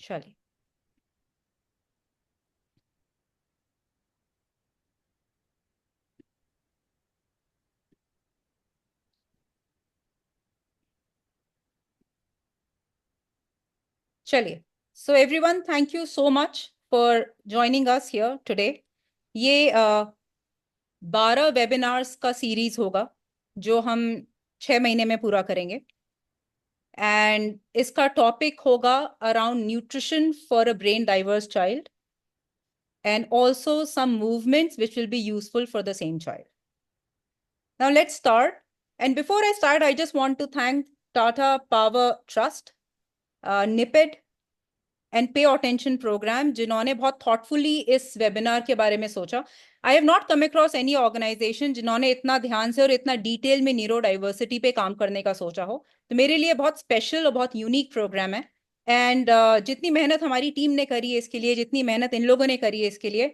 चलिए। चलिए। So everyone, thank you so much for joining us here today. ये 12 webinars का सीरीज होगा जो हम 6 महीने में पूरा करेंगे। एंड इसका टॉपिक होगा around nutrition for a brain diverse child and also some movements which will be useful for the same child. Now let's start. And before I start, I just want to thank Tata Power Trust, NIPID and pay attention programme, जिन्होंने बहुत thoughtfully इस webinar के बारे में सोचा। I have not come across any organisation जिन्होंने इतना ध्यान से और इतना डिटेल में न्यूरो डाइवर्सिटी पे काम करने का सोचा हो। तो मेरे लिए बहुत स्पेशल और बहुत यूनिक प्रोग्राम है। एंड जितनी मेहनत हमारी टीम ने करी है इसके लिए, जितनी मेहनत इन लोगों ने करी है इसके लिए,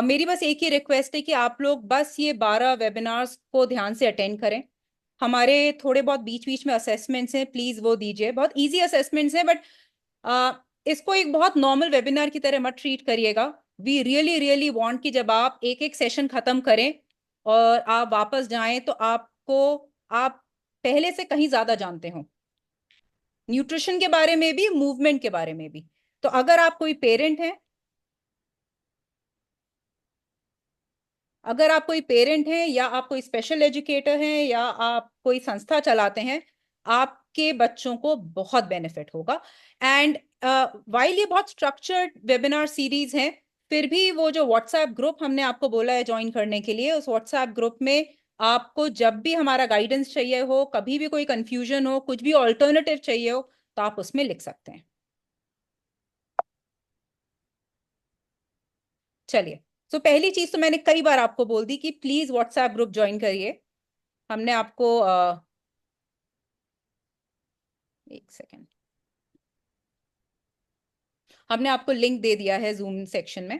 मेरी बस एक ही रिक्वेस्ट है कि आप लोग बस ये 12 वेबिनार्स को ध्यान से अटेंड करें। हमारे थोड़े बहुत बीच बीच में असेसमेंट्स हैं, प्लीज वो दीजिए। बहुत इजी असेसमेंट्स हैं, बट इसको एक बहुत नॉर्मल वेबिनार की तरह मत ट्रीट करिएगा। वी रियली रियली वांट कि जब आप एक एक सेशन खत्म करें और आप वापस जाएं तो आप पहले से कहीं ज्यादा जानते हो, न्यूट्रिशन के बारे में भी, मूवमेंट के बारे में भी। तो अगर आप कोई पेरेंट हैं, या आप कोई स्पेशल एजुकेटर हैं, या आप कोई संस्था चलाते हैं, आपके बच्चों को बहुत बेनिफिट होगा। एंड वाइल ये बहुत स्ट्रक्चर्ड वेबिनार सीरीज है, फिर भी वो जो व्हाट्सएप ग्रुप हमने आपको बोला है ज्वाइन करने के लिए, उस व्हाट्सएप ग्रुप में आपको जब भी हमारा गाइडेंस चाहिए हो, कभी भी कोई कंफ्यूजन हो, कुछ भी ऑल्टरनेटिव चाहिए हो, तो आप उसमें लिख सकते हैं। चलिए। तो पहली चीज तो मैंने कई बार आपको बोल दी कि प्लीज व्हाट्सएप ग्रुप ज्वाइन करिए। हमने आपको एक सेकेंड, हमने आपको लिंक दे दिया है जूम सेक्शन में।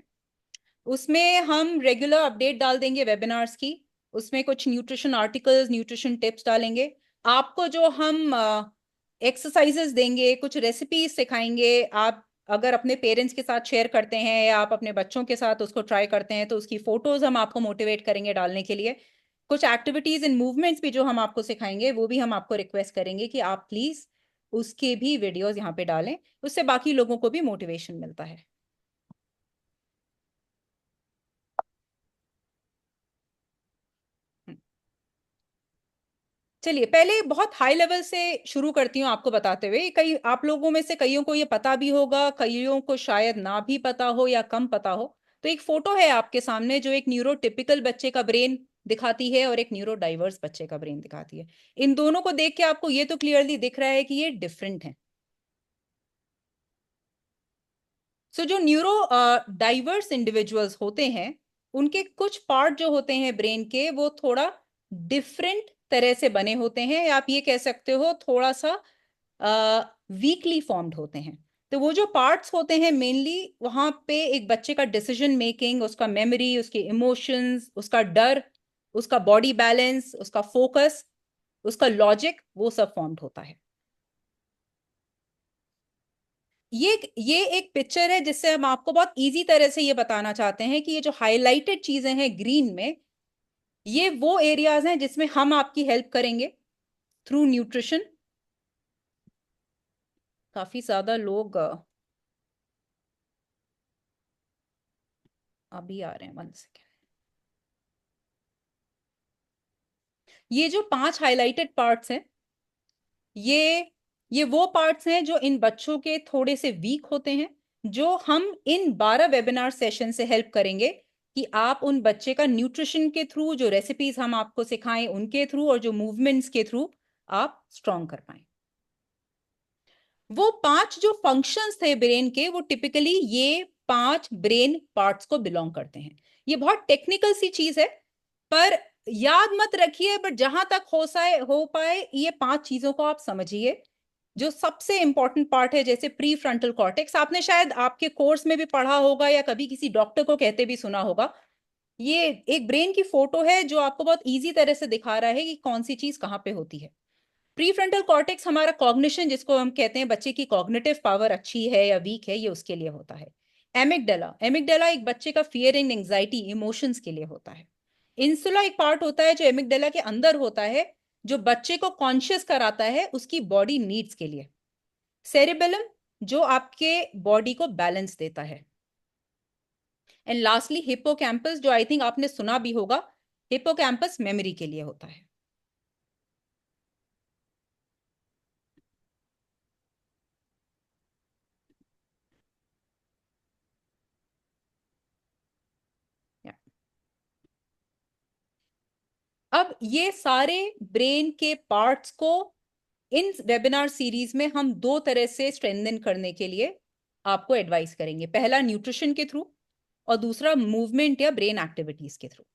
उसमें हम रेगुलर अपडेट डाल देंगे वेबिनार्स की। उसमें कुछ न्यूट्रिशन आर्टिकल्स, न्यूट्रिशन टिप्स डालेंगे। आपको जो हम एक्सरसाइजेस देंगे, कुछ रेसिपीज सिखाएंगे, आप अगर अपने पेरेंट्स के साथ शेयर करते हैं या आप अपने बच्चों के साथ उसको ट्राई करते हैं तो उसकी फोटोज हम आपको मोटिवेट करेंगे डालने के लिए। कुछ एक्टिविटीज एंड मूवमेंट्स भी जो हम आपको सिखाएंगे वो भी हम आपको रिक्वेस्ट करेंगे कि आप प्लीज उसके भी वीडियोस यहाँ पे डालें। उससे बाकी लोगों को भी मोटिवेशन मिलता है। चलिए, पहले बहुत हाई लेवल से शुरू करती हूँ आपको बताते हुए। कई आप लोगों में से कईयों को ये पता भी होगा, कईयों को शायद ना भी पता हो या कम पता हो। तो एक फोटो है आपके सामने जो एक न्यूरोटिपिकल बच्चे का ब्रेन दिखाती है और एक न्यूरो डाइवर्स बच्चे का ब्रेन दिखाती है। इन दोनों को देख के आपको ये तो क्लियरली दिख रहा है कि ये डिफरेंट है। सो जो न्यूरो डाइवर्स इंडिविजुअल्स होते हैं, उनके कुछ पार्ट जो होते हैं ब्रेन के, वो थोड़ा डिफरेंट तरह से बने होते हैं, या आप ये कह सकते हो थोड़ा सा वीकली फॉर्म्ड होते हैं। तो वो जो पार्ट्स होते हैं मेनली, वहां पे एक बच्चे का डिसीजन मेकिंग, उसका मेमोरी, उसके इमोशंस, उसका डर, उसका बॉडी बैलेंस, उसका फोकस, उसका लॉजिक, वो सब फॉर्म्ड होता है। ये एक पिक्चर है जिससे हम आपको बहुत इजी तरह से ये बताना चाहते हैं कि ये जो हाईलाइटेड चीजें हैं ग्रीन में, ये वो एरियाज हैं जिसमें हम आपकी हेल्प करेंगे थ्रू न्यूट्रिशन। काफी ज्यादा लोग अभी आ रहे हैं, 1 सेकेंड। ये जो 5 हाईलाइटेड पार्ट्स हैं, ये ये वो पार्ट्स हैं जो इन बच्चों के थोड़े से वीक होते हैं, जो हम इन 12 वेबिनार सेशन से हेल्प करेंगे कि आप उन बच्चे का न्यूट्रिशन के थ्रू, जो रेसिपीज हम आपको सिखाएं उनके थ्रू, और जो मूवमेंट्स के थ्रू आप स्ट्रॉन्ग कर पाए। वो 5 जो फंक्शंस थे ब्रेन के, वो टिपिकली ये 5 ब्रेन पार्ट्स को बिलोंग करते हैं। ये बहुत टेक्निकल सी चीज है, पर याद मत रखिए, बट जहां तक हो पाए ये 5 चीजों को आप समझिए। जो सबसे इंपॉर्टेंट पार्ट है, जैसे प्री फ्रंटल कॉर्टेक्स, आपने शायद आपके कोर्स में भी पढ़ा होगा या कभी किसी डॉक्टर को कहते भी सुना होगा। ये एक ब्रेन की फोटो है जो आपको बहुत इजी तरह से दिखा रहा है कि कौन सी चीज कहाँ पे होती है। प्रीफ्रंटल कॉर्टेक्स हमारा कॉग्निशन, जिसको हम कहते हैं बच्चे की कॉग्निटिव पावर अच्छी है या वीक है, ये उसके लिए होता है। एमिगडाला, एमिगडाला एक बच्चे का फियर एंड एंजाइटी इमोशंस के लिए होता है। इंसुला एक पार्ट होता है जो एमिगडाला के अंदर होता है, जो बच्चे को कॉन्शियस कराता है उसकी बॉडी नीड्स के लिए। सेरेबेलम जो आपके बॉडी को बैलेंस देता है। एंड लास्टली हिप्पोकैम्पस, जो आई थिंक आपने सुना भी होगा, हिप्पोकैम्पस मेमोरी के लिए होता है। अब ये सारे ब्रेन के पार्ट्स को इन वेबिनार सीरीज में हम दो तरह से स्ट्रेंथन करने के लिए आपको एडवाइस करेंगे। पहला न्यूट्रिशन के थ्रू, और दूसरा मूवमेंट या ब्रेन एक्टिविटीज के थ्रू।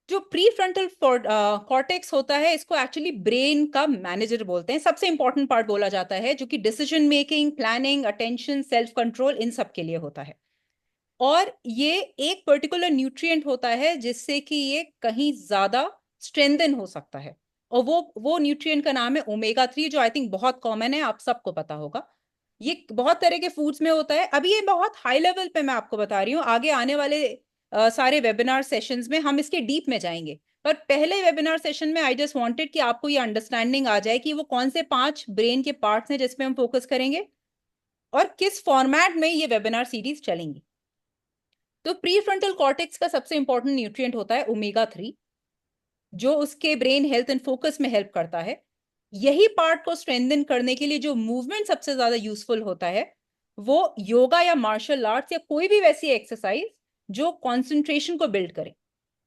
जो प्री फ्रंटल कॉर्टेक्स होता है, इसको एक्चुअली ब्रेन का मैनेजर बोलते हैं, सबसे इंपॉर्टेंट पार्ट बोला जाता है, जो कि decision making, planning, attention, self control, इन सब के लिए होता है। और ये एक पर्टिकुलर न्यूट्रिएंट होता है जिससे कि ये कहीं ज्यादा स्ट्रेंथन हो सकता है, और वो न्यूट्रिएंट का नाम है ओमेगा 3, जो आई थिंक बहुत कॉमन है, आप सबको पता होगा। ये बहुत तरह के फूड्स में होता है। अभी ये बहुत हाई लेवल पे मैं आपको बता रही हूँ, आगे आने वाले सारे वेबिनार सेशंस में हम इसके डीप में जाएंगे। पर पहले वेबिनार सेशन में आई जस्ट वांटेड कि आपको ये अंडरस्टैंडिंग आ जाए कि वो कौन से 5 ब्रेन के पार्ट्स हैं जिसपे हम फोकस करेंगे, और किस फॉर्मेट में ये वेबिनार सीरीज चलेंगी। तो प्री फ्रंटल कॉर्टेक्स का सबसे इंपॉर्टेंट न्यूट्रिएंट होता है ओमेगा 3, जो उसके ब्रेन हेल्थ एंड फोकस में हेल्प करता है। यही पार्ट को स्ट्रेंथन करने के लिए जो मूवमेंट सबसे ज्यादा यूजफुल होता है, वो योगा या मार्शल आर्ट्स या कोई भी वैसी एक्सरसाइज जो कंसंट्रेशन को बिल्ड करे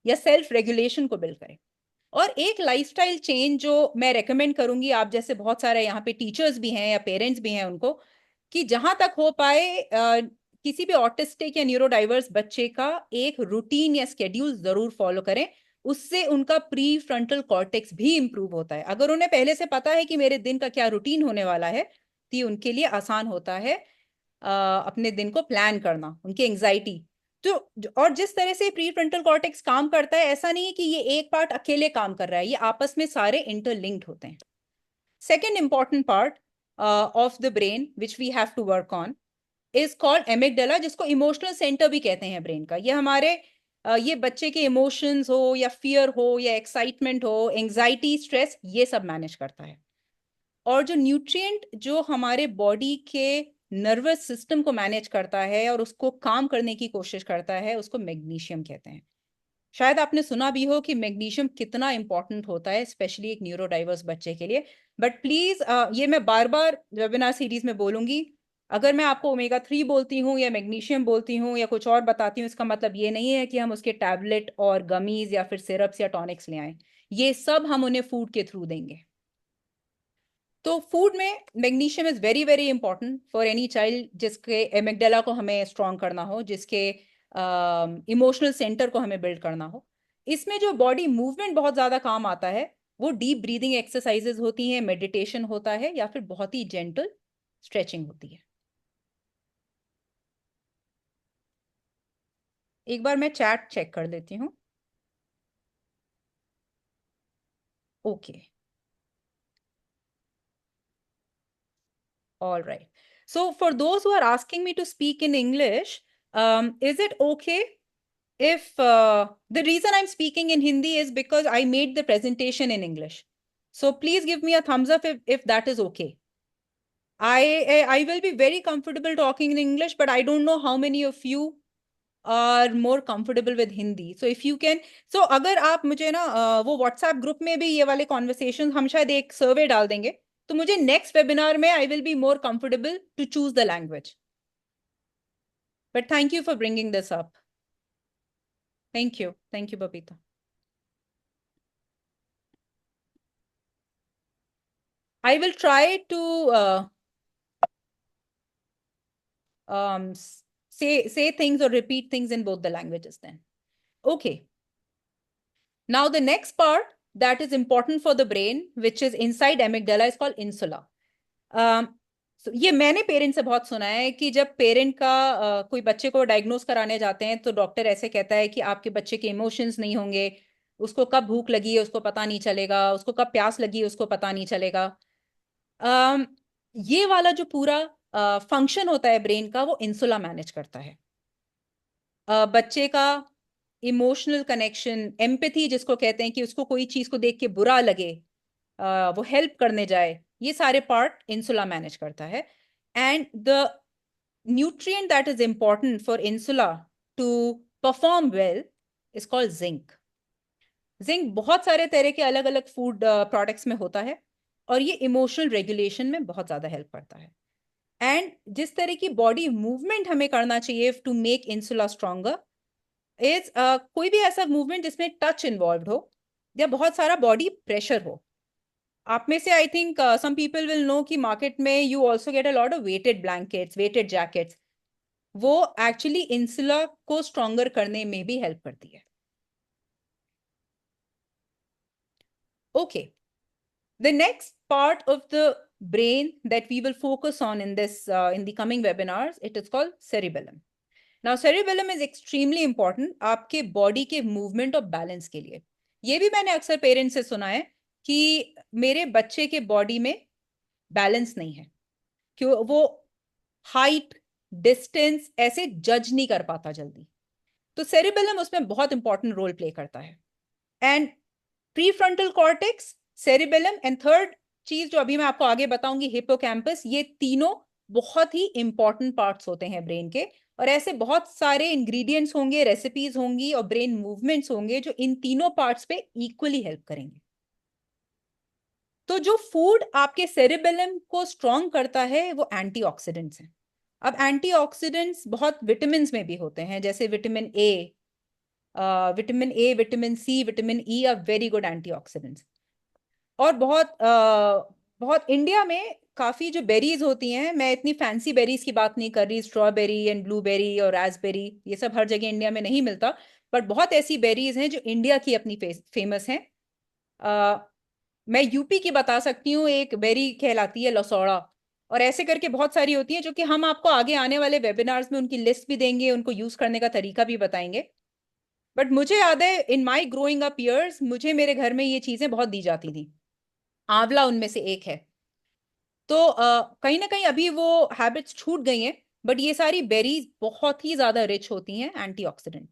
या सेल्फ रेगुलेशन को बिल्ड करे। और एक लाइफस्टाइल चेंज जो मैं रेकमेंड करूंगी, आप जैसे बहुत सारे यहाँ पे टीचर्स भी हैं या पेरेंट्स भी हैं उनको, कि जहां तक हो पाए किसी भी ऑटिस्टिक या न्यूरो डाइवर्स बच्चे का एक रूटीन या स्केड्यूल जरूर फॉलो करें। उससे उनका प्री फ्रंटल कॉर्टेक्स भी इंप्रूव होता है। अगर उन्हें पहले से पता है कि मेरे दिन का क्या रूटीन होने वाला है, तो ये उनके लिए आसान होता है अपने दिन को प्लान करना, उनकी एंग्जाइटी। तो और जिस तरह से प्री फ्रंटल कॉर्टेक्स काम करता है, ऐसा नहीं है कि ये एक पार्ट अकेले काम कर रहा है, ये आपस में सारे इंटरलिंक्ड होते हैं। Second important part of the brain which we have to work on is called amygdala, जिसको इमोशनल सेंटर भी कहते हैं ब्रेन का। ये हमारे ये बच्चे के इमोशंस हो या फियर हो या एक्साइटमेंट हो, एंजाइटी, स्ट्रेस, ये सब मैनेज करता है। और जो न्यूट्रिएंट जो हमारे बॉडी के नर्वस सिस्टम को मैनेज करता है और उसको काम करने की कोशिश करता है, उसको मैग्नीशियम कहते हैं। शायद आपने सुना भी हो कि मैग्नीशियम कितना इंपॉर्टेंट होता है, स्पेशली एक न्यूरो डाइवर्स बच्चे के लिए। बट प्लीज ये मैं बार बार वेबिनार सीरीज में बोलूंगी, अगर मैं आपको ओमेगा 3 बोलती हूँ या मैग्नीशियम बोलती हूँ या कुछ और बताती हूँ, इसका मतलब ये नहीं है कि हम उसके टैबलेट और गमीज या फिर सिरप्स या टॉनिक्स ले आए। ये सब हम उन्हें फूड के थ्रू देंगे। तो फूड में magnesium is very very important for any child जिसके एमिगडाला को हमें स्ट्रॉन्ग करना हो, जिसके इमोशनल सेंटर को हमें बिल्ड करना हो। इसमें जो बॉडी मूवमेंट बहुत ज्यादा काम आता है, वो डीप ब्रीदिंग एक्सरसाइजेज होती हैं, मेडिटेशन होता है, या फिर बहुत ही जेंटल स्ट्रेचिंग होती है। एक बार मैं चैट चेक कर लेती हूँ। Okay, all right. So for those who are asking me to speak in English, is it okay if the reason I'm speaking in Hindi is because I made the presentation in English. So please give me a thumbs up if that is okay. I will be very comfortable talking in English, but I don't know how many of you are more comfortable with Hindi. So if you can, so अगर आप मुझे ना वो WhatsApp group में भी ये वाले conversation हम शायद एक सर्वे डाल देंगे, तो मुझे नेक्स्ट वेबिनार में I will be more comfortable to choose the language. But thank you for bringing this up. Thank you Babita. I will try to say things or repeat things in both the languages then. Okay. Now the next part that is important for the brain, which is inside amygdala, is called insula. Um, ये मैंने parent से बहुत सुना है कि जब parent का कोई बच्चे को डायग्नोस कराने जाते हैं तो डॉक्टर ऐसे कहता है कि आपके बच्चे के इमोशंस नहीं होंगे, उसको कब भूख लगी है उसको पता नहीं चलेगा, उसको कब प्यास लगी है उसको पता नहीं चलेगा। अम, ये वाला जो पूरा फंक्शन होता है ब्रेन का वो इंसुला मैनेज करता है। बच्चे का इमोशनल कनेक्शन, एम्पैथी जिसको कहते हैं कि उसको कोई चीज को देख के बुरा लगे, वो हेल्प करने जाए, ये सारे पार्ट इंसुला मैनेज करता है। And the nutrient that is important for insula to perform well is called zinc. Zinc बहुत सारे तरह के अलग अलग फूड प्रोडक्ट्स में होता है और ये इमोशनल रेगुलेशन में बहुत ज्यादा हेल्प करता है। एंड जिस तरह की बॉडी मूवमेंट हमें करना चाहिए to make insula stronger is कोई भी ऐसा मूवमेंट जिसमें टच इन्वॉल्व हो या बहुत सारा बॉडी प्रेशर हो। आप में से I think some people will know कि मार्केट में you also get a lot of weighted blankets, weighted jackets, वो एक्चुअली इंसुला को स्ट्रॉन्गर करने में भी हेल्प करती है। Okay, the next part of the brain that we will focus on in this in the coming webinars, it is called cerebellum. Now cerebellum is extremely important आपके body के movement और balance के लिए। ये भी मैंने अक्सर पेरेंट्स से सुना है कि मेरे बच्चे के बॉडी में बैलेंस नहीं है, क्यों वो हाइट डिस्टेंस ऐसे जज नहीं कर पाता जल्दी। तो सेरिबेलम उसमें बहुत इंपॉर्टेंट रोल प्ले करता है। And prefrontal cortex, cerebellum and third चीज जो अभी मैं आपको आगे बताऊंगी हिप्पोकैम्पस, ये तीनों बहुत ही इंपॉर्टेंट पार्ट्स होते हैं ब्रेन के। और ऐसे बहुत सारे इंग्रेडिएंट्स होंगे, रेसिपीज होंगी और ब्रेन मूवमेंट्स होंगे जो इन तीनों पार्ट्स पे इक्वली हेल्प करेंगे। तो जो फूड आपके सेरिबेलम को स्ट्रॉन्ग करता है वो एंटीऑक्सीडेंट्स हैं। अब एंटीऑक्सीडेंट्स बहुत विटामिन में भी होते हैं, जैसे vitamin A, vitamin C, vitamin E are very good antioxidants. और बहुत इंडिया में काफी जो बेरीज होती हैं, मैं इतनी फैंसी बेरीज की बात नहीं कर रही, स्ट्रॉबेरी एंड ब्लूबेरी और रास्पबेरी, ये सब हर जगह इंडिया में नहीं मिलता, बट बहुत ऐसी बेरीज हैं जो इंडिया की अपनी फेमस हैं। मैं यूपी की बता सकती हूँ, एक बेरी कहलाती है लसौड़ा, और ऐसे करके बहुत सारी होती हैं जो कि हम आपको आगे आने वाले वेबिनार्स में उनकी लिस्ट भी देंगे, उनको यूज करने का तरीका भी बताएंगे। बट मुझे याद है इन माई ग्रोइंग अप ईयर्स मुझे मेरे घर में ये चीजें बहुत दी जाती थी। आंवला उनमें से एक है। तो कहीं ना कहीं अभी वो हैबिट्स छूट गई हैं, बट ये सारी बेरीज बहुत ही ज्यादा रिच होती हैं एंटीऑक्सीडेंट।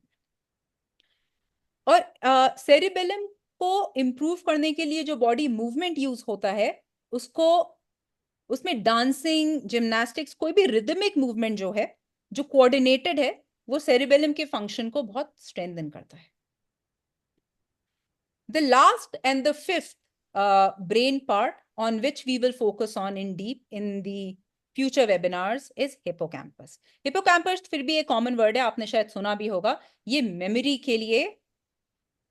और सेरिबेलम को इम्प्रूव करने के लिए जो बॉडी मूवमेंट यूज होता है, उसको उसमें डांसिंग, जिम्नास्टिक्स, कोई भी रिदमिक मूवमेंट जो है, जो कोऑर्डिनेटेड है, वो सेरिबेलम के फंक्शन को बहुत स्ट्रेंथन करता है। The last and the fifth brain part on which we will focus on in deep in the future webinars is hippocampus. Hippocampus फिर भी एक कॉमन वर्ड है, आपने शायद सुना भी होगा। ये मेमोरी के लिए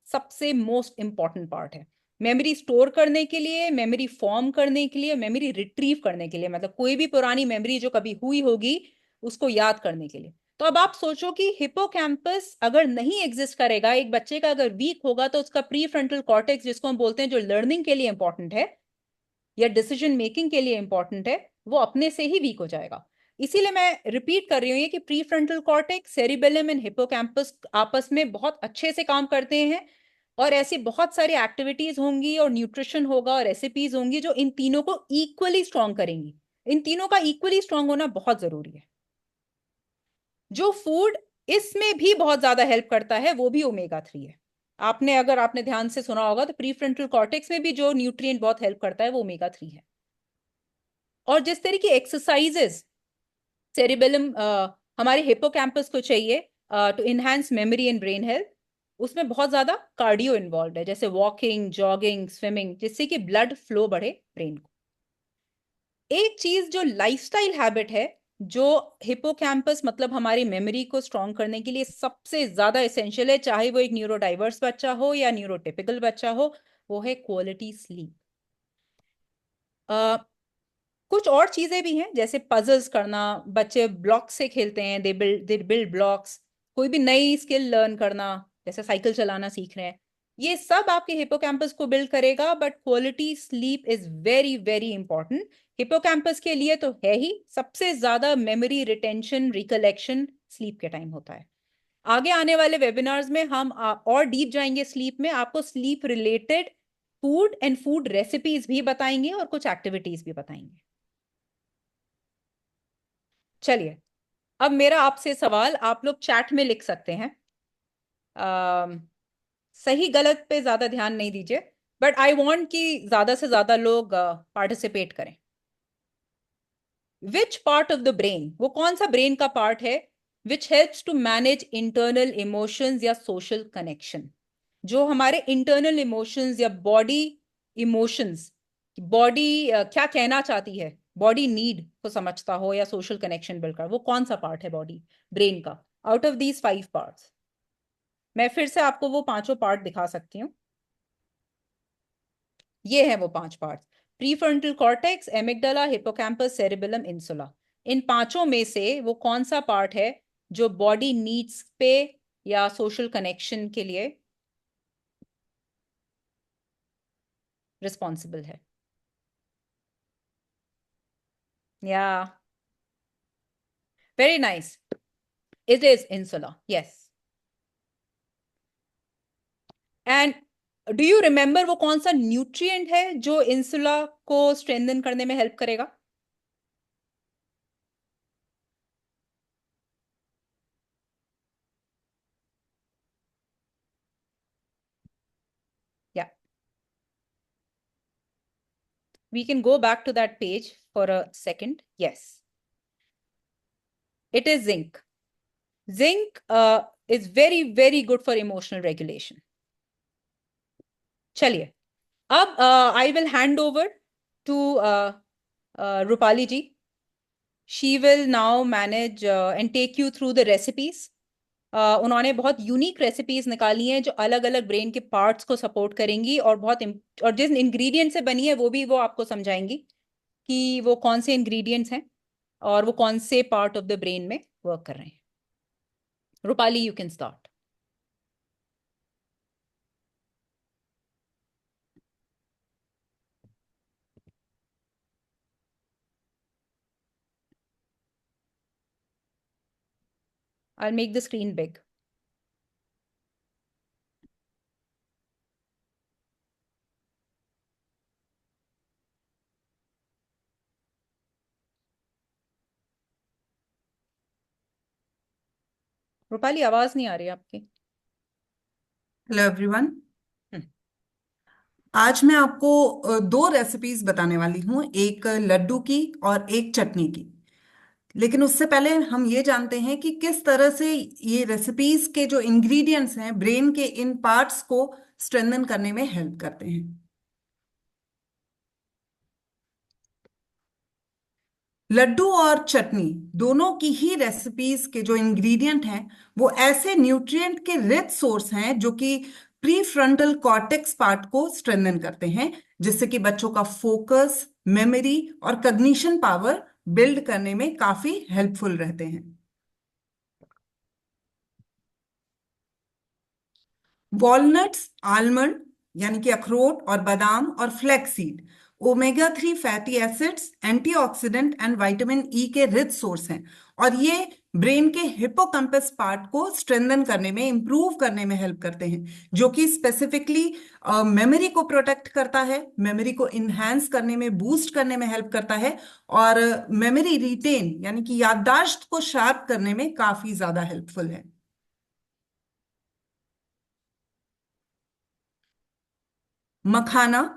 सबसे मोस्ट इंपॉर्टेंट पार्ट है। मेमोरी स्टोर करने के लिए, मेमोरी फॉर्म करने के लिए, मेमोरी रिट्रीव करने के लिए, मतलब कोई भी पुरानी मेमोरी जो कभी हुई होगी उसको याद करने के लिए। तो अब आप सोचो कि हिप्पोकैम्पस अगर नहीं एग्जिस्ट करेगा, एक बच्चे का अगर वीक होगा, तो उसका प्री फ्रंटल कॉर्टेक्स जिसको हम बोलते हैं, जो लर्निंग के लिए इंपॉर्टेंट है या डिसीजन मेकिंग के लिए इंपॉर्टेंट है, वो अपने से ही वीक हो जाएगा। इसीलिए मैं रिपीट कर रही हूँ ये कि pre frontal cortex, cerebellum and hippocampus आपस में बहुत अच्छे से काम करते हैं। और ऐसी बहुत सारी एक्टिविटीज होंगी और न्यूट्रिशन होगा और रेसिपीज होंगी जो इन तीनों को इक्वली स्ट्रॉन्ग करेंगी। इन तीनों का इक्वली स्ट्रॉन्ग होना बहुत जरूरी है। जो फूड इसमें भी बहुत ज्यादा हेल्प करता है वो भी ओमेगा 3 है। अगर आपने ध्यान से सुना होगा तो प्रीफ्रंटल कॉर्टेक्स में भी जो न्यूट्रिएंट बहुत हेल्प करता है वो ओमेगा 3 है। और जिस तरह की एक्सरसाइजेस सेरिबेलम हमारे हिप्पोकैम्पस को चाहिए to enhance memory and brain health, उसमें बहुत ज्यादा कार्डियो इन्वॉल्व है, जैसे वॉकिंग, जॉगिंग, स्विमिंग, जिससे कि ब्लड फ्लो बढ़े ब्रेन को। एक चीज जो लाइफस्टाइल हैबिट है, जो हिप्पोकैम्पस मतलब हमारी मेमोरी को स्ट्रॉन्ग करने के लिए सबसे ज्यादा एसेंशियल है, चाहे वो एक न्यूरो डाइवर्स बच्चा हो या न्यूरोटिपिकल बच्चा हो, वो है क्वालिटी स्लीप। कुछ और चीजें भी हैं, जैसे पजल्स करना, बच्चे ब्लॉक से खेलते हैं, दे बिल्ड ब्लॉक्स, कोई भी नई स्किल लर्न करना, जैसे साइकिल चलाना सीख रहे हैं, ये सब आपके हिप्पोकैम्पस को बिल्ड करेगा। But quality sleep is very very important. Hippocampus के लिए तो है ही, सबसे ज्यादा मेमोरी रिटेंशन रिकलेक्शन स्लीप के टाइम होता है। आगे आने वाले वेबिनार्स में हम और डीप जाएंगे स्लीप में, आपको sleep related food and food recipes भी बताएंगे और कुछ एक्टिविटीज भी बताएंगे। चलिए, अब मेरा आपसे सवाल, आप लोग चैट में लिख सकते हैं, सही गलत पे ज्यादा ध्यान नहीं दीजिए, बट आई वांट कि ज्यादा से ज्यादा लोग पार्टिसिपेट करें। Which part of the brain, वो कौन सा ब्रेन का पार्ट है which helps to manage internal emotions या सोशल कनेक्शन? जो हमारे इंटरनल इमोशंस या बॉडी इमोशंस, बॉडी क्या कहना चाहती है, बॉडी नीड को समझता हो या सोशल कनेक्शन बिल्ड कर, वो कौन सा पार्ट है बॉडी ब्रेन का आउट ऑफ दीज 5 पार्ट्स? मैं फिर से आपको वो पांचों पार्ट दिखा सकती हूँ। ये है वो 5 parts: prefrontal cortex, amygdala, hippocampus, cerebellum, insula. इन पांचों में से वो कौन सा पार्ट है जो बॉडी नीड्स पे या सोशल कनेक्शन के लिए रिस्पॉन्सिबल है? या very nice, it is insula, yes. And do you remember वो कौन सा न्यूट्रिएंट है जो इंसुला को स्ट्रेंथन करने में हेल्प करेगा? या we can go back to that page for a second. Yes, it is zinc. Zinc is very very good for emotional regulation. चलिए, अब I will hand over to Rupali ji. She will now manage and take you through the recipes. उन्होंने बहुत unique recipes निकाली हैं जो अलग अलग brain के पार्ट्स को सपोर्ट करेंगी, और और जिस इंग्रेडिएंट से बनी है वो भी वो आपको समझाएंगी कि वो कौन से इंग्रेडिएंट्स हैं और वो कौन से पार्ट ऑफ द ब्रेन में वर्क कर रहे हैं। Rupali, you can start. I make the screen big. Rupali, आवाज नहीं आ रही आपकी। Hello everyone. हम्म। आज मैं आपको दो रेसिपीज बताने वाली हूँ, एक लड्डू की और एक चटनी की। लेकिन उससे पहले हम ये जानते हैं कि किस तरह से ये रेसिपीज के जो इंग्रेडिएंट्स हैं ब्रेन के इन पार्ट्स को स्ट्रेंथन करने में हेल्प करते हैं। लड्डू और चटनी दोनों की ही रेसिपीज के जो इंग्रेडिएंट हैं वो ऐसे न्यूट्रिएंट के रिच सोर्स हैं जो कि प्री फ्रंटल कॉर्टेक्स पार्ट को स्ट्रेंथन करते हैं, जिससे कि बच्चों का फोकस, मेमोरी और कग्निशन पावर बिल्ड करने में काफी हेल्पफुल रहते हैं। वॉलनट्स, आलमंड यानी कि अखरोट और बादाम और flax seed omega 3 fatty acids, antioxidant and vitamin E के रिच सोर्स हैं, और ये ब्रेन के हिपोकैम्पस पार्ट को स्ट्रेंथन करने में, इंप्रूव करने में हेल्प करते हैं, जो कि स्पेसिफिकली मेमोरी को प्रोटेक्ट करता है, मेमोरी को इन्हांस करने में, बूस्ट करने में हेल्प करता है, और मेमोरी रिटेन यानी कि याददाश्त को शार्प करने में काफी ज्यादा हेल्पफुल है। मखाना,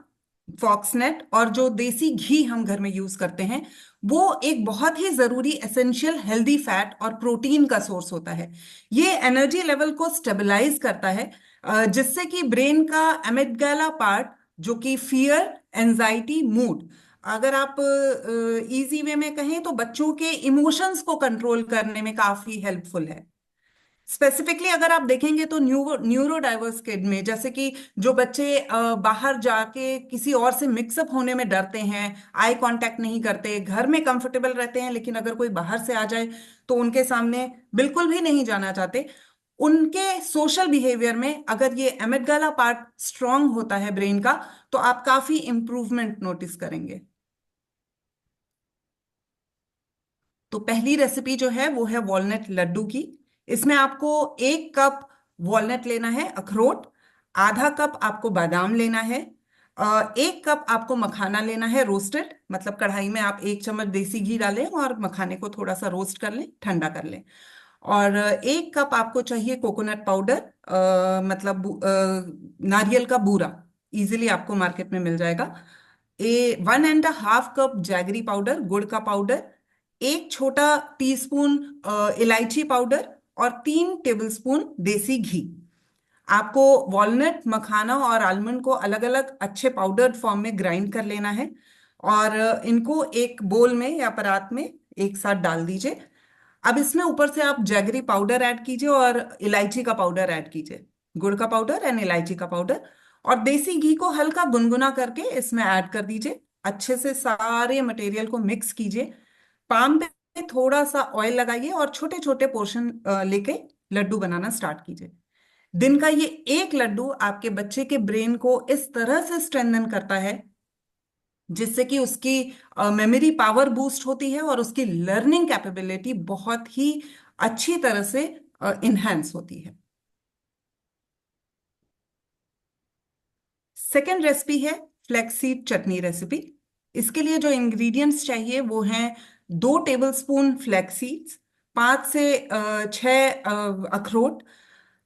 फॉक्सनेट और जो देसी घी हम घर में यूज करते हैं वो एक बहुत ही जरूरी एसेंशियल हेल्दी फैट और प्रोटीन का सोर्स होता है। ये एनर्जी लेवल को स्टेबलाइज करता है, जिससे कि ब्रेन का एमिगडाला पार्ट, जो कि फियर, एंजाइटी, मूड, अगर आप इजी वे में कहें तो बच्चों के इमोशंस को कंट्रोल करने में काफी हेल्पफुल है। स्पेसिफिकली अगर आप देखेंगे तो न्यूरो डाइवर्स किड में, जैसे कि जो बच्चे बाहर जाके किसी और से मिक्सअप होने में डरते हैं, आई कांटेक्ट नहीं करते, घर में कंफर्टेबल रहते हैं, लेकिन अगर कोई बाहर से आ जाए तो उनके सामने बिल्कुल भी नहीं जाना चाहते, उनके सोशल बिहेवियर में अगर ये एमिगडाला पार्ट स्ट्रांग होता है ब्रेन का, तो आप काफी इंप्रूवमेंट नोटिस करेंगे। तो पहली रेसिपी जो है वो है वॉलनट लड्डू की। इसमें आपको 1 कप वॉलनट लेना है, अखरोट। आधा कप आपको बादाम लेना है। 1 कप आपको मखाना लेना है रोस्टेड, मतलब कढ़ाई में आप 1 चम्मच देसी घी डालें और मखाने को थोड़ा सा रोस्ट कर लें, ठंडा कर लें। और 1 कप आपको चाहिए कोकोनट पाउडर, मतलब नारियल का बूरा। इजीली आपको मार्केट में मिल जाएगा। 1.5 कप जैगरी पाउडर, गुड़ का पाउडर। 1 छोटा टीस्पून इलायची पाउडर। और 3 टेबलस्पून देसी घी। आपको वॉलनट, मखाना और आलमंड को अलग अलग अच्छे पाउडर्ड फॉर्म में ग्राइंड कर लेना है। और इनको एक बोल में या परात में एक साथ डाल दीजिए। अब इसमें ऊपर से आप जैगरी पाउडर ऐड कीजिए और इलायची का पाउडर ऐड कीजिए। गुड़ का पाउडर एंड इलायची का पाउडर। और देसी घी को हल्का गुनगुना करके इसमें ऐड कर दीजिए। अच्छे से सारे मटेरियल को मिक्स कीजिए। पाम पे थोड़ा सा ऑयल लगाइए और छोटे छोटे पोर्शन लेके लड्डू बनाना स्टार्ट कीजिए। दिन का ये एक लड्डू आपके बच्चे के ब्रेन को इस तरह से स्ट्रेंथन करता है, जिससे कि उसकी मेमोरी पावर बूस्ट होती है और उसकी लर्निंग कैपेबिलिटी बहुत ही अच्छी तरह से इन्हेंस होती है। सेकेंड रेसिपी है फ्लैक्सीड चटनी रेसिपी। इसके लिए जो इंग्रेडिएंट्स चाहिए वो हैं 2 टेबलस्पून फ्लैक्सीड्स, 5 से 6 अखरोट,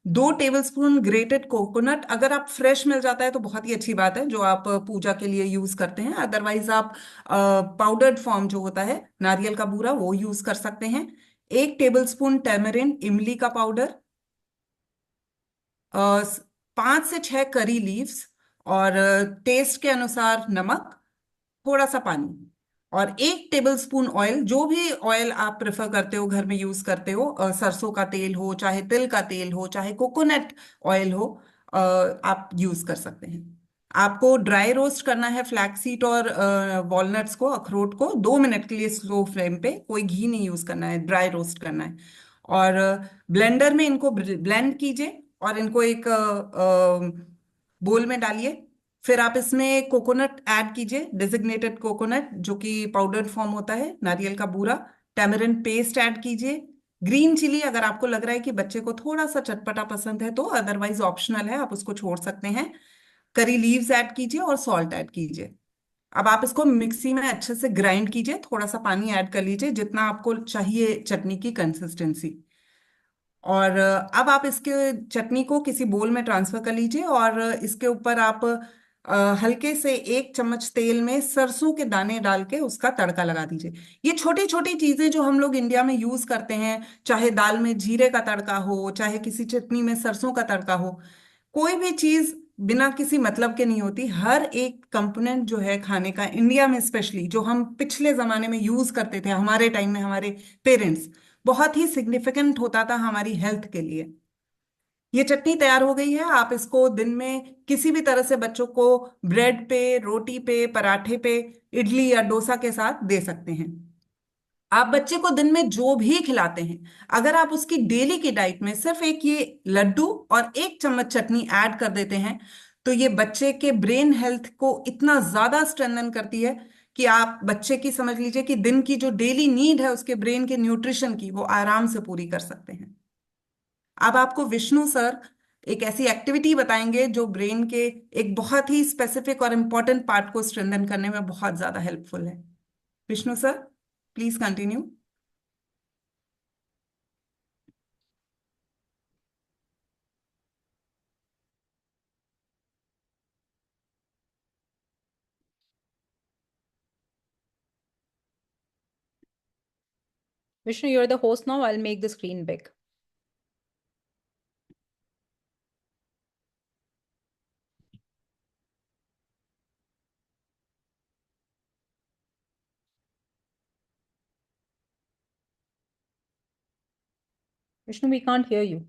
2 टेबलस्पून ग्रेटेड कोकोनट। अगर आप फ्रेश मिल जाता है तो बहुत ही अच्छी बात है, जो आप पूजा के लिए यूज करते हैं। अदरवाइज आप पाउडर्ड फॉर्म जो होता है नारियल का बूरा वो यूज कर सकते हैं। 1 टेबलस्पून टेमरिन, इमली का पाउडर। 5 से 6 करी लीव्स। और टेस्ट के अनुसार नमक, थोड़ा सा पानी। और 1 टेबलस्पून ऑयल, जो भी ऑयल आप प्रेफर करते हो, घर में यूज करते हो, सरसों का तेल हो, चाहे तिल का तेल हो, चाहे कोकोनट ऑयल हो, आप यूज कर सकते हैं। आपको ड्राई रोस्ट करना है फ्लैक्स सीड और वॉलनट्स को, अखरोट को 2 मिनट के लिए स्लो फ्लेम पे। कोई घी नहीं यूज करना है, ड्राई रोस्ट करना है। और ब्लेंडर में इनको ब्लेंड कीजिए और इनको एक बोल में डालिए। फिर आप इसमें कोकोनट ऐड कीजिए, डेजिग्नेटेड कोकोनट जो कि पाउडर्ड फॉर्म होता है, नारियल का बूरा। टैमरिंड पेस्ट ऐड कीजिए। ग्रीन चिली अगर आपको लग रहा है कि बच्चे को थोड़ा सा चटपटा पसंद है तो, अदरवाइज ऑप्शनल है, आप उसको छोड़ सकते हैं। करी लीव्स ऐड कीजिए और सॉल्ट ऐड कीजिए। अब आप इसको मिक्सी में अच्छे से ग्राइंड कीजिए, थोड़ा सा पानी ऐड कर लीजिए जितना आपको चाहिए चटनी की कंसिस्टेंसी। और अब आप इसके चटनी को किसी बोल में ट्रांसफर कर लीजिए और इसके ऊपर आप हल्के से 1 चम्मच तेल में सरसों के दाने डाल के उसका तड़का लगा दीजिए। ये छोटी छोटी चीजें जो हम लोग इंडिया में यूज करते हैं, चाहे दाल में जीरे का तड़का हो, चाहे किसी चटनी में सरसों का तड़का हो, कोई भी चीज बिना किसी मतलब के नहीं होती। हर एक कंपोनेंट जो है खाने का, इंडिया में स्पेशली, जो हम पिछले जमाने में यूज करते थे, हमारे टाइम में हमारे पेरेंट्स, बहुत ही सिग्निफिकेंट होता था हमारी हेल्थ के लिए। ये चटनी तैयार हो गई है। आप इसको दिन में किसी भी तरह से बच्चों को ब्रेड पे, रोटी पे, पराठे पे, इडली या डोसा के साथ दे सकते हैं। आप बच्चे को दिन में जो भी खिलाते हैं, अगर आप उसकी डेली की डाइट में सिर्फ एक ये लड्डू और 1 चम्मच चटनी ऐड कर देते हैं, तो ये बच्चे के ब्रेन हेल्थ को इतना ज्यादा स्ट्रेंथन करती है कि आप बच्चे की समझ लीजिए कि दिन की जो डेली नीड है उसके ब्रेन के न्यूट्रिशन की, वो आराम से पूरी कर सकते हैं। अब आपको विष्णु सर एक ऐसी एक्टिविटी बताएंगे जो ब्रेन के एक बहुत ही स्पेसिफिक और इम्पोर्टेंट पार्ट को स्ट्रेंथन करने में बहुत ज्यादा हेल्पफुल है। Vishnu sir, please continue. Vishnu, you're the host now. I'll make the screen big. Vishnu, we can't hear you.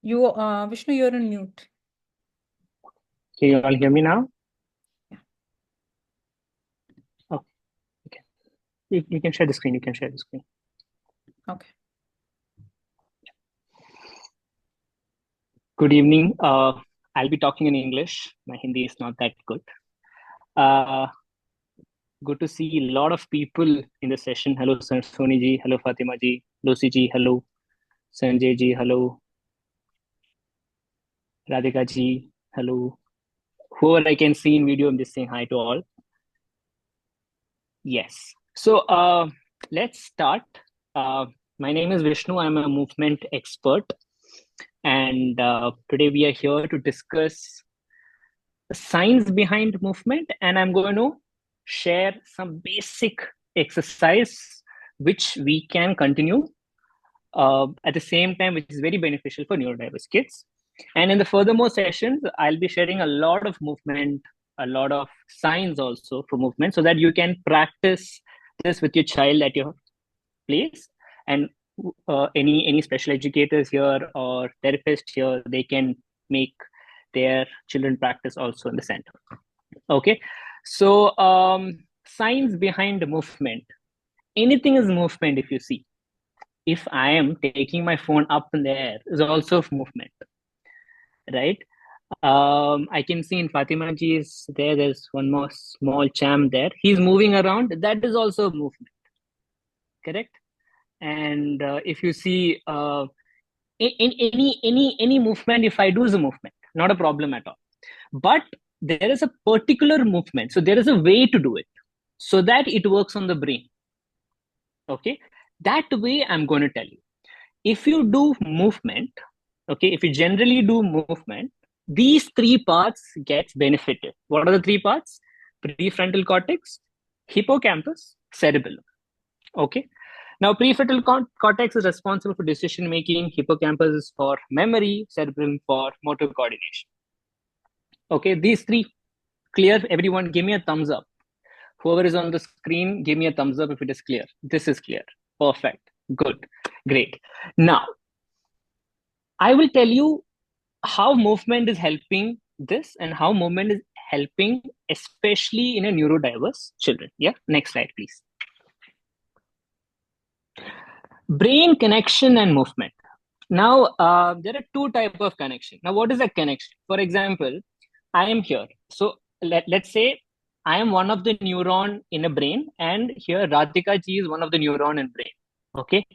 Vishnu, you're on mute. Can you all hear me now? Yeah. Oh, okay. You can share the screen. You can share the screen. Okay. Good evening. I'll be talking in English. My Hindi is not that good. Good to see a lot of people in the session. Hello, Sony ji. Hello, Fatima ji. Lucy ji. Hello, Sanjay ji. Hello, Radhika ji. Hello. Whoever I can see in video, I'm just saying hi to all. Yes. So let's start. My name is Vishnu. I'm a movement expert. And today we are here to discuss the science behind movement. And I'm going to share some basic exercise which we can continue at the same time, which is very beneficial for neurodiverse kids. And in the furthermore sessions, I'll be sharing a lot of movement, a lot of science also for movement, so that you can practice this with your child at your place. And any special educators here or therapists here, they can make their children practice also in the center. Okay, so science behind movement. Anything is movement. If you see, if I am taking my phone up in the air, is also movement, right? I can see in Fatima ji is there. There's one more small champ there. He's moving around. That is also movement, correct? And if you see in any movement, if I do is a movement, not a problem at all. But there is a particular movement, so there is a way to do it, so that it works on the brain. Okay, that way I'm going to tell you. If you do movement, okay, if you generally do movement, these three parts get benefited. What are the three parts? Prefrontal cortex, hippocampus, cerebellum. Okay. Now, prefrontal cortex is responsible for decision making, hippocampus is for memory, cerebellum for motor coordination. Okay, these three clear. Everyone, give me a thumbs up. Whoever is on the screen, give me a thumbs up if it is clear. This is clear. Perfect. Good. Great. Now, I will tell you how movement is helping this and how movement is helping, especially in a neurodiverse children. Yeah. Next slide, please. Brain connection and movement. Now, there are two types of connection. Now, what is a connection? For example, I am here. So let's say I am one of the neuron in a brain, and here Radhika ji is one of the neuron in brain. Okay.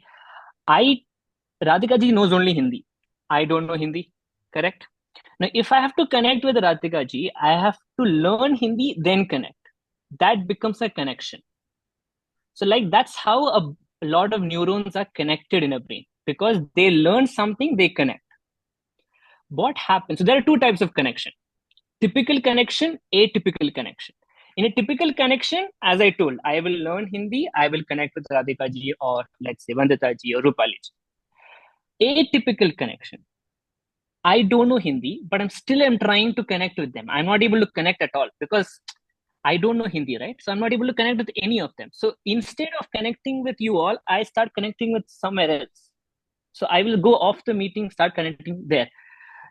Radhika ji knows only Hindi. I don't know Hindi, correct? Now, if I have to connect with Radhika ji, I have to learn Hindi, then connect. That becomes a connection. So that's how a lot of neurons are connected in a brain, because they learn something, they connect. What happens? So there are two types of connection: typical connection, atypical connection. In a typical connection, as I told, I will learn Hindi, I will connect with Radhika ji, or let's say Vandita ji or Rupali ji. Atypical connection: I don't know Hindi, but I'm trying to connect with them. I'm not able to connect at all because I don't know Hindi, right? So I'm not able to connect with any of them. So instead of connecting with you all, I start connecting with somewhere else. So I will go off the meeting, start connecting there.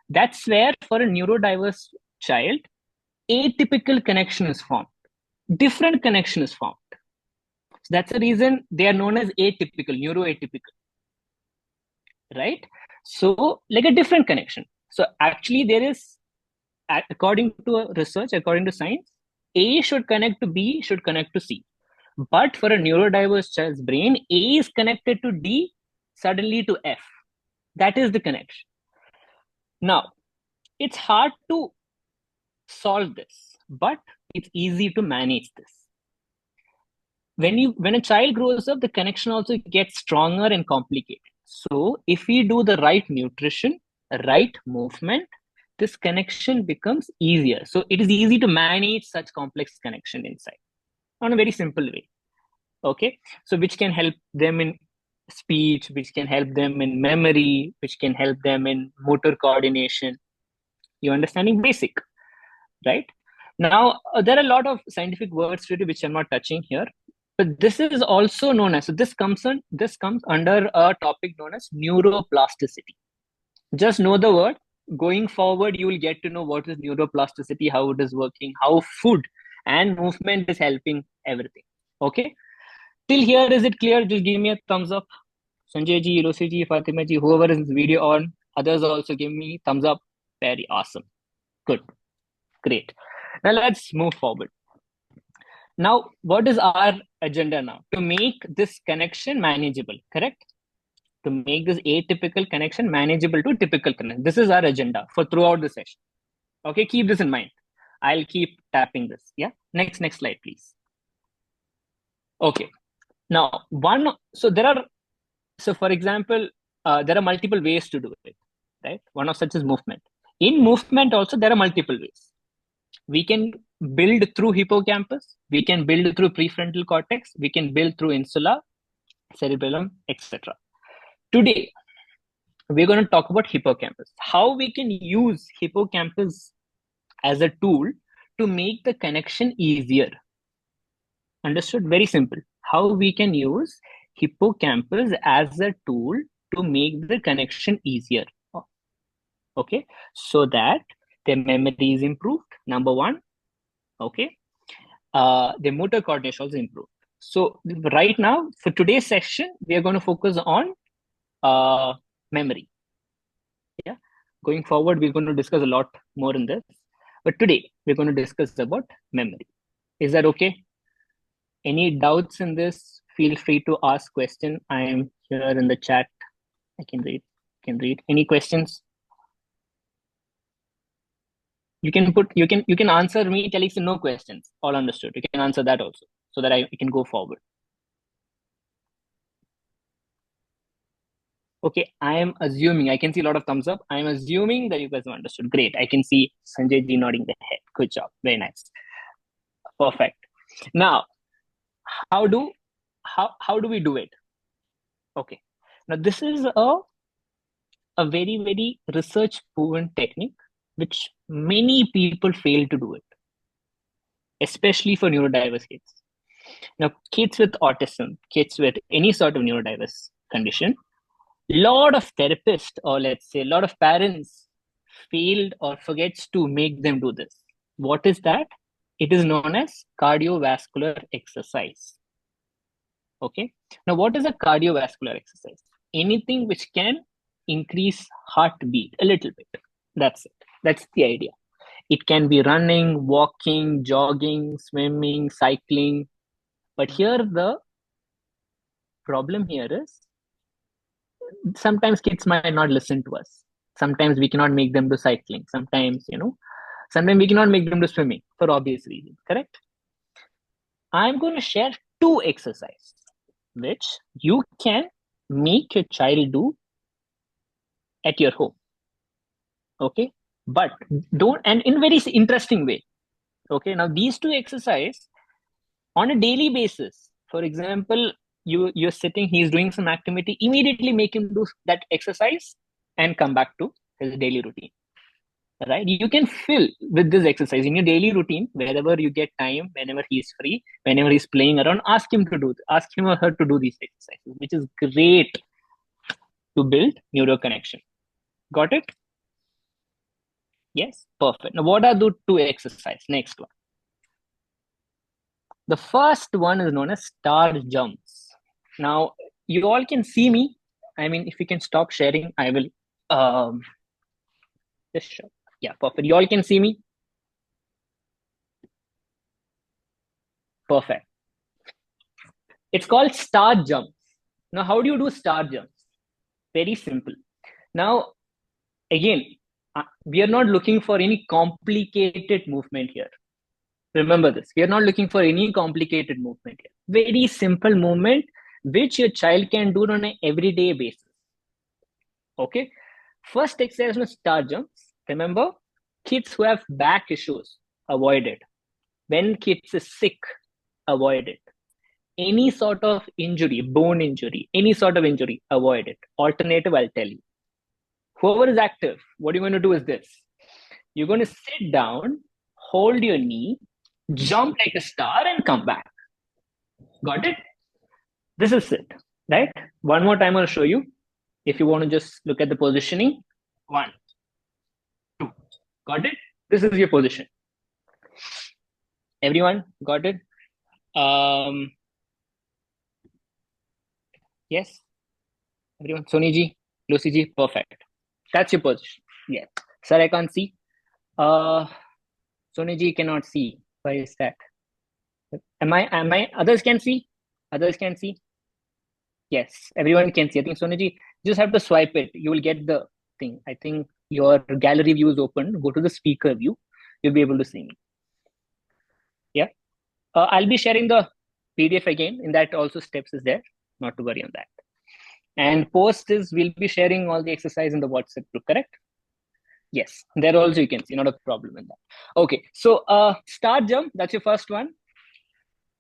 That's where for a neurodiverse child, atypical connection is formed. Different connection is formed. So that's the reason they are known as atypical, neuroatypical, right? So like a different connection. So actually there is, according to research, according to science, A should connect to B, should connect to C. But for a neurodiverse child's brain, A is connected to D, suddenly to F. That is the connection. Now, it's hard to solve this, but it's easy to manage this. When a child grows up, the connection also gets stronger and complicated. So if we do the right nutrition, right movement, this connection becomes easier. So it is easy to manage such complex connection inside on a very simple way. Okay, so which can help them in speech, which can help them in memory, which can help them in motor coordination. You're understanding basic, right? Now, there are a lot of scientific words really which I'm not touching here, but this is also known as, so this comes under a topic known as neuroplasticity. Just know the word. Going forward, you will get to know what is neuroplasticity, how it is working, how food and movement is helping everything. Okay. Till here, is it clear? Just give me a thumbs up. Sanjay ji, Lucy ji, Fatima ji, whoever is in this video on, others also give me thumbs up. Very awesome. Good. Great. Now let's move forward. Now, what is our agenda now? To make this connection manageable, correct? To make this atypical connection manageable to typical connection. This is our agenda for throughout the session. Okay, keep this in mind. I'll keep tapping this. Yeah. Next slide, please. Okay. Now, so for example, there are multiple ways to do it, right? One of such is movement. In movement also, there are multiple ways. We can build through hippocampus, we can build through prefrontal cortex, we can build through insula, cerebellum, etc. Today, we're going to talk about hippocampus. How we can use hippocampus as a tool to make the connection easier. Understood? Very simple. How we can use hippocampus as a tool to make the connection easier. Okay, so that their memory is improved, number one. Okay, the motor coordination also improved. So right now, for today's session, we are going to focus on memory. Yeah, going forward, we're going to discuss a lot more in this. But today, we're going to discuss about memory. Is that okay? Any doubts in this? Feel free to ask question. I am here in the chat. I can read. Any questions? You can answer me telling no questions. All understood. You can answer that also, so that I can go forward. Okay, I am assuming, I can see a lot of thumbs up. I am assuming that you guys have understood. Great. I can see Sanjay ji nodding the head. Good job. Very nice. Perfect. Now, how do we do it? Okay. Now, this is a very, very research proven technique, which many people fail to do it, especially for neurodiverse kids. Now, kids with autism, kids with any sort of neurodiverse condition, lot of therapists, or let's say a lot of parents, failed or forgets to make them do this. What is that? It is known as cardiovascular exercise. Okay. Now, what is a cardiovascular exercise? Anything which can increase heartbeat a little bit. That's it. That's the idea. It can be running, walking, jogging, swimming, cycling. But here the problem here is sometimes kids might not listen to us. Sometimes we cannot make them do cycling. Sometimes we cannot make them do swimming for obvious reasons, correct? I'm going to share two exercises which you can make your child do at your home. Okay, but don't, and in very interesting way. Okay, now these two exercises on a daily basis. For example, you're sitting, he's doing some activity, immediately make him do that exercise and come back to his daily routine. Right? You can fill with this exercise in your daily routine, wherever you get time, whenever he's free, whenever he's playing around, ask him or her to do these exercises, which is great to build neural connection. Got it? Yes, perfect. Now, what are the two exercises? Next one. The first one is known as star jumps. Now, you all can see me. I mean, if you can stop sharing, I will just show. Yeah, perfect. You all can see me? Perfect. It's called star jumps. Now, how do you do star jumps? Very simple. Now, again, we are not looking for any complicated movement here. Remember this. We are not looking for any complicated movement here. Very simple movement which your child can do on an everyday basis. Okay. First exercise is star jumps. Remember, kids who have back issues, avoid it. When kids is sick, avoid it. Any sort of injury, bone injury, any sort of injury, avoid it. Alternative, I'll tell you. Whoever is active, what you're going to do is this. You're going to sit down, hold your knee, jump like a star and come back. Got it? This is it, right? One more time I'll show you. If you want to just look at the positioning. 1, 2. Got it? This is your position. Everyone got it? Yes, everyone. Sony ji, Lucy ji, perfect. That's your position. Yes. Sir, I can't see. Sony ji cannot see. Why is that? Am I, others can see? Others can see? Yes, everyone can see. I think Sony ji, just have to swipe it. You will get the thing. I think your gallery view is open. Go to the speaker view. You'll be able to see me. Yeah. I'll be sharing the PDF again. In that also steps is there. Not to worry on that. And post is we'll be sharing all the exercise in the WhatsApp group, correct? Yes, there also you can see, not a problem in that. Okay, so start jump, that's your first one.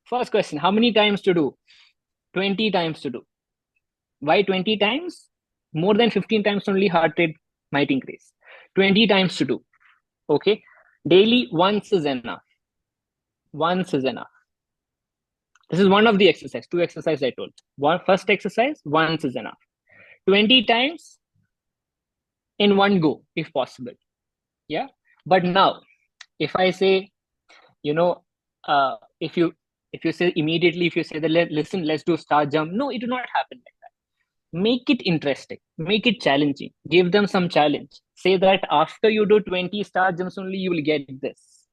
First question, how many times to do? 20 times to do. Why 20 times? More than 15 times only heart rate might increase. 20 times to do. Okay, daily once is enough. Once is enough. This is one of the exercise, two exercises I told. First exercise, once is enough. 20 times in one go, if possible. Yeah. But now, if I say, if you say immediately, if you say that listen, let's do start jump, no, it will not happen like that. Make it interesting, make it challenging, give them some challenge. Say that after you do 20 star jumps only, you will get this,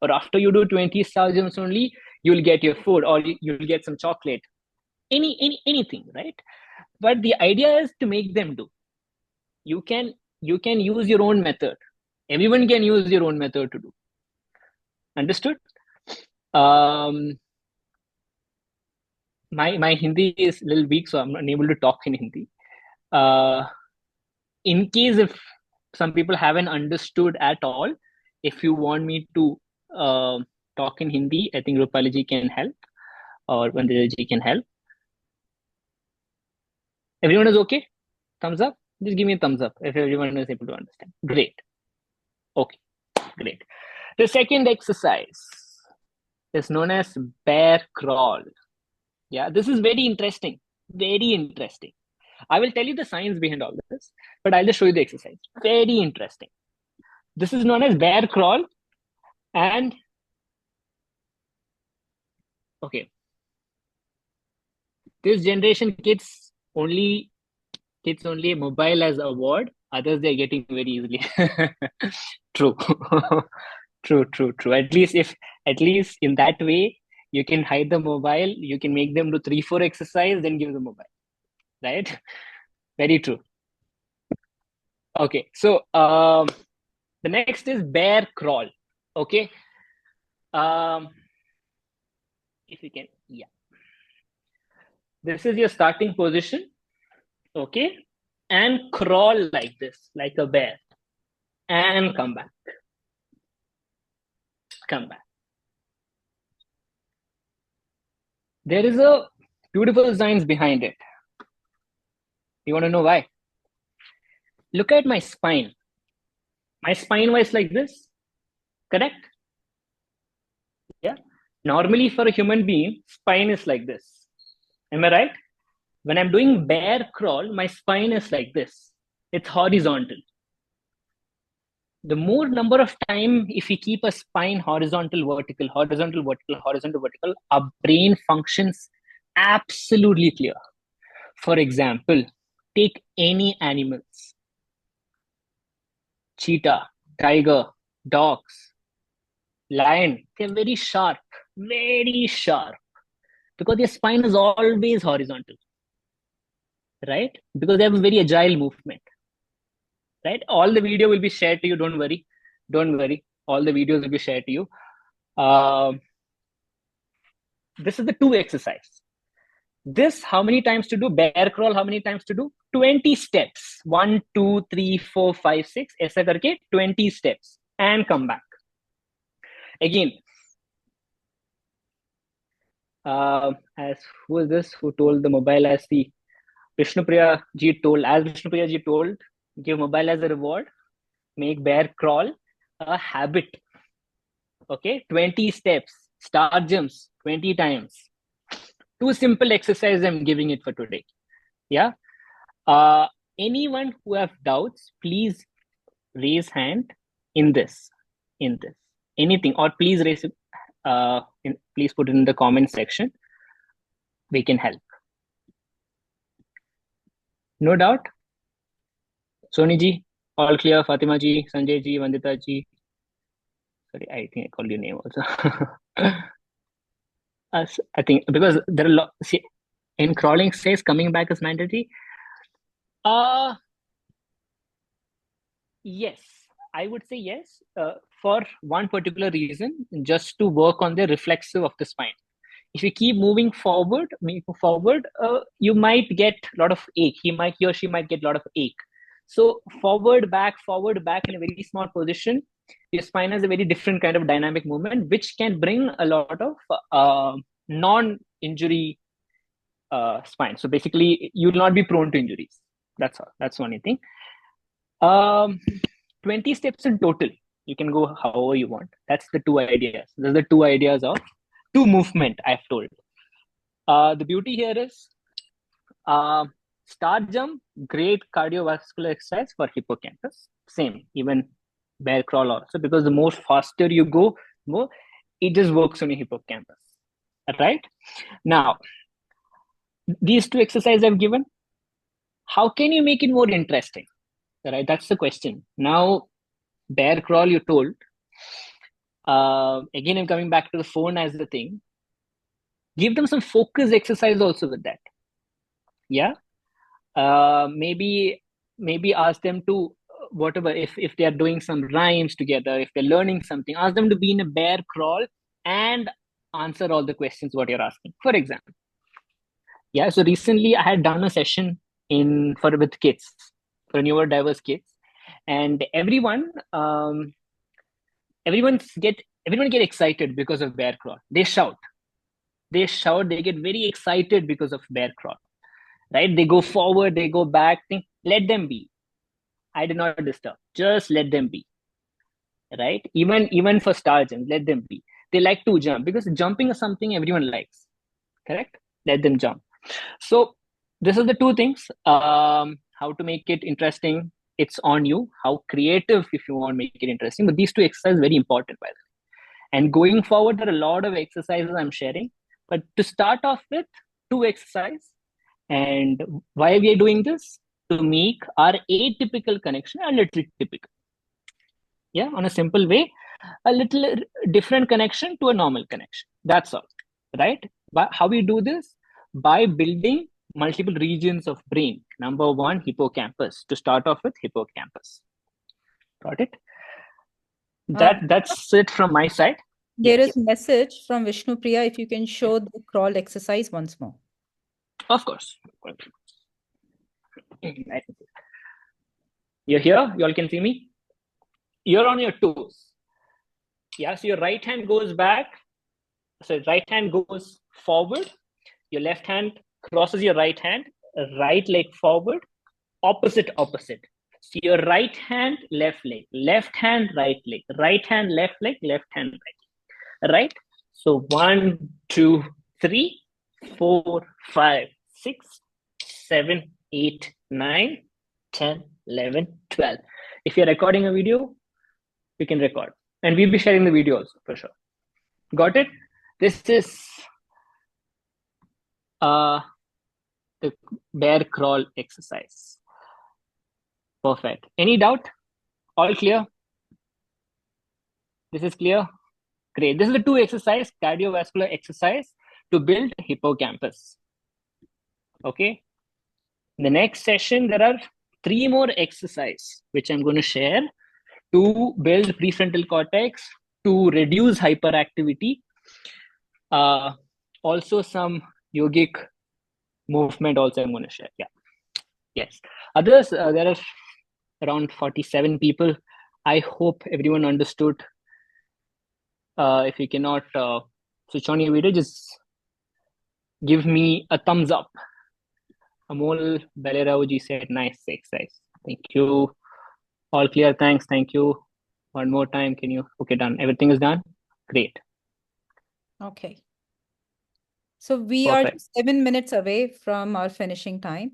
or after you do 20 star jumps only, you will get your food, or you'll get some chocolate, anything, right? But the idea is to make them do. You can use your own method. Everyone can use your own method to do. Understood? My Hindi is a little weak, so I'm unable to talk in Hindi. In case if some people haven't understood at all, if you want me to talk in Hindi, I think Rupali ji can help, or Vandita ji can help. Everyone is okay? Thumbs up? Just give me a thumbs up if everyone is able to understand. Great. Okay, great. The second exercise is known as bear crawl. Yeah, this is very interesting. Very interesting. I will tell you the science behind all this, but I'll just show you the exercise. Very interesting. This is known as bear crawl. And okay, this generation kids only mobile as a word. Others they're getting very easily. True. True. At least in that way, you can hide the mobile, you can make them do 3-4 exercise, then give the mobile. Right? Very true. Okay, so the next is bear crawl. Okay. If you can, yeah. This is your starting position. Okay. And crawl like this, like a bear. And come back. Come back. There is a beautiful science behind it. You want to know why? Look at my spine. My spine was like this. Correct? Yeah. Normally for a human being, spine is like this. Am I right? When I'm doing bear crawl, my spine is like this. It's horizontal. The more number of time, if we keep a spine horizontal, vertical, horizontal, vertical, horizontal, vertical, our brain functions absolutely clear. For example, take any animals. Cheetah, tiger, dogs, lion, they're very sharp, because their spine is always horizontal, right? Because they have a very agile movement, right? All the video will be shared to you. Don't worry. All the videos will be shared to you. This is the 2 exercise. This, how many times to do? Bear crawl, how many times to do? 20 steps. 1, 2, 3, 4, 5, 6. ऐसा करके 20 steps and come back. Again, as who is this who told the mobile as the Vishnupriya ji told, give mobile as a reward, make bear crawl a habit. Okay, 20 steps, start jumps 20 times. 2 simple exercises I'm giving it for today. Yeah. Anyone who have doubts, please raise hand in this. Anything, or please raise it. Please put it in the comment section. We can help. No doubt. Soni ji, all clear. Fatima ji, Sanjay ji, Vandita ji. Sorry, I think I called your name also. I think because there are see, in crawling says coming back is mandatory. Uh yes, I would say yes. For one particular reason, just to work on the reflexive of the spine. If you keep moving forward, you might get a lot of ache. He or she might get a lot of ache. So forward, back in a very small position, your spine has a very different kind of dynamic movement, which can bring a lot of non-injury spine. So basically, you will not be prone to injuries. That's all. That's one thing. 20 steps in total. You can go however you want. That's the two ideas. Those are the two ideas of two movement I've told. The beauty here is star jump, great cardiovascular exercise for hippocampus. Same, even bear crawl also, because the more faster you go, more it just works on your hippocampus. Right? Now, these two exercises I've given, how can you make it more interesting? Right? That's the question. Now, bear crawl, you told. Again, I'm coming back to the phone as the thing. Give them some focus exercise also with that. Yeah. Maybe ask them to whatever, if they are doing some rhymes together, if they're learning something, ask them to be in a bear crawl and answer all the questions what you're asking, for example. Yeah, so recently I had done a session with kids, for neurodiverse kids, and everyone get excited because of bear crawl. They shout, they get very excited because of bear crawl. Right? They go forward, they go back. Let them be. I do not disturb. Just let them be. Right? Even for star jump, let them be. They like to jump because jumping is something everyone likes. Correct? Let them jump. So this is the two things. How to make it interesting, it's on you. How creative if you want to make it interesting. But these two exercises are very important, by the way. And going forward, there are a lot of exercises I'm sharing. But to start off with, two exercises. And why we are doing this? To make our atypical connection a little typical. Yeah, on a simple way, a little different connection to a normal connection. That's all, right? But how we do this? By building multiple regions of brain. Number one, hippocampus. To start off with, hippocampus. Got it? That's it from my side. There is a message from Vishnu Priya. If you can show the crawl exercise once more. Of course. You're here? You all can see me? You're on your toes. Yeah, so your right hand goes back. So right hand goes forward. Your left hand crosses your right hand. Right leg forward. Opposite. So your right hand, left leg. Left hand, right leg. Right hand, left leg. Left hand, right leg. Right? So 1, 2, 3, 4, 5, 6, 7, 8, 9, 10, 11, 12. If you're recording a video, we can record. And we'll be sharing the video also, for sure. Got it? This is the bear crawl exercise. Perfect. Any doubt? All clear? This is clear? Great. This is the two exercise, cardiovascular exercise to build hippocampus. Okay. In the next session, there are 3 more exercises which I'm going to share to build prefrontal cortex, to reduce hyperactivity. Also some yogic movement also I'm going to share. Yeah. Yes. Others, there are around 47 people. I hope everyone understood. If you cannot switch on your video, just give me a thumbs up. Amol Balerao said, nice exercise. Thank you. All clear. Thanks. Thank you. One more time. Can you? Okay, done. Everything is done. Great. Okay. So we Perfect. are 7 minutes away from our finishing time.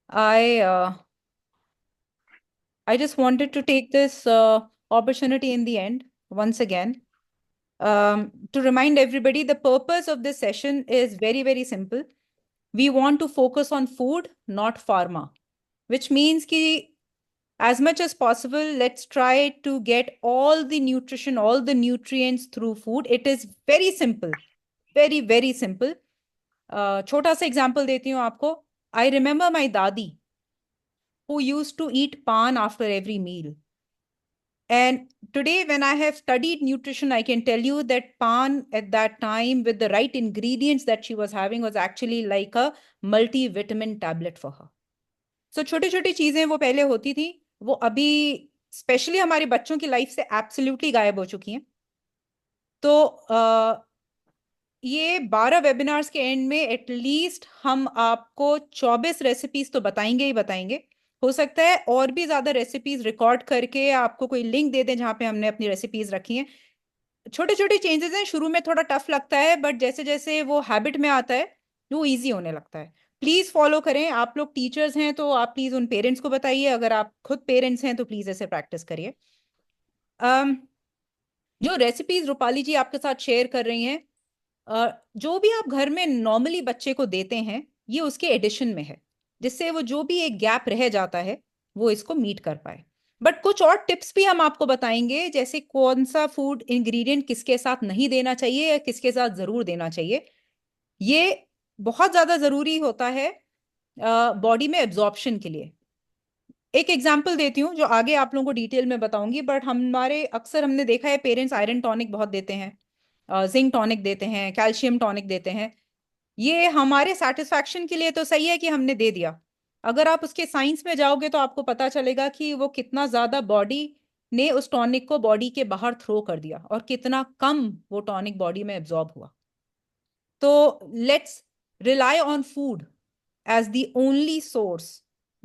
I just wanted to take this opportunity in the end, once again, to remind everybody the purpose of this session is very, very simple. We want to focus on food, not pharma. which means कि as much as possible, let's try to get all the nutrition, all the nutrients through food. It is very simple, very, very simple. छोटा सा example देती हूँ आपको. I remember my दादी who used to eat pan after every meal. And today, when I have studied nutrition, I can tell you that pan at that time, with the right ingredients that she was having, was actually like a multivitamin tablet for her. So छोटी छोटी चीजें वो पहले होती थी, वो अभी specially हमारे बच्चों की लाइफ से एब्सोल्युटली गायब हो चुकी हैं. तो ये 12 वेबिनार्स के एंड में एटलीस्ट हम आपको 24 रेसिपीज तो बताएंगे ही बताएंगे. हो सकता है और भी ज्यादा रेसिपीज रिकॉर्ड करके आपको कोई लिंक दे दें जहां पे हमने अपनी रेसिपीज रखी हैं. छोटे छोटे चेंजेस हैं, शुरू में थोड़ा टफ लगता है, बट जैसे जैसे वो हैबिट में आता है वो इजी होने लगता है. प्लीज फॉलो करें. आप लोग टीचर्स हैं तो आप प्लीज उन पेरेंट्स को बताइए. अगर आप खुद पेरेंट्स हैं तो प्लीज ऐसे प्रैक्टिस करिए. जो रेसिपीज रूपाली जी आपके साथ शेयर कर रही हैं, जो भी आप घर में नॉर्मली बच्चे को देते हैं, ये उसके एडिशन में है, जिससे वो जो भी एक गैप रह जाता है वो इसको मीट कर पाए. बट कुछ और टिप्स भी हम आपको बताएंगे, जैसे कौन सा फूड इंग्रेडिएंट किसके साथ नहीं देना चाहिए या किसके साथ जरूर देना चाहिए. ये बहुत ज्यादा जरूरी होता है बॉडी में एब्जॉर्प्शन के लिए. एक एग्जाम्पल देती हूँ जो आगे आप लोगों को डिटेल में बताऊंगी, बट हमारे अक्सर हमने देखा है पेरेंट्स आयरन टॉनिक बहुत देते हैं, जिंक टॉनिक देते हैं, कैल्शियम टॉनिक देते हैं. ये हमारे सेटिस्फैक्शन के लिए तो सही है कि हमने दे दिया. अगर आप उसके साइंस में जाओगे तो आपको पता चलेगा कि वो कितना ज्यादा बॉडी ने उस टॉनिक को बॉडी के बाहर थ्रो कर दिया और कितना कम वो टॉनिक बॉडी में एब्जॉर्ब हुआ. तो let's rely on food as the only source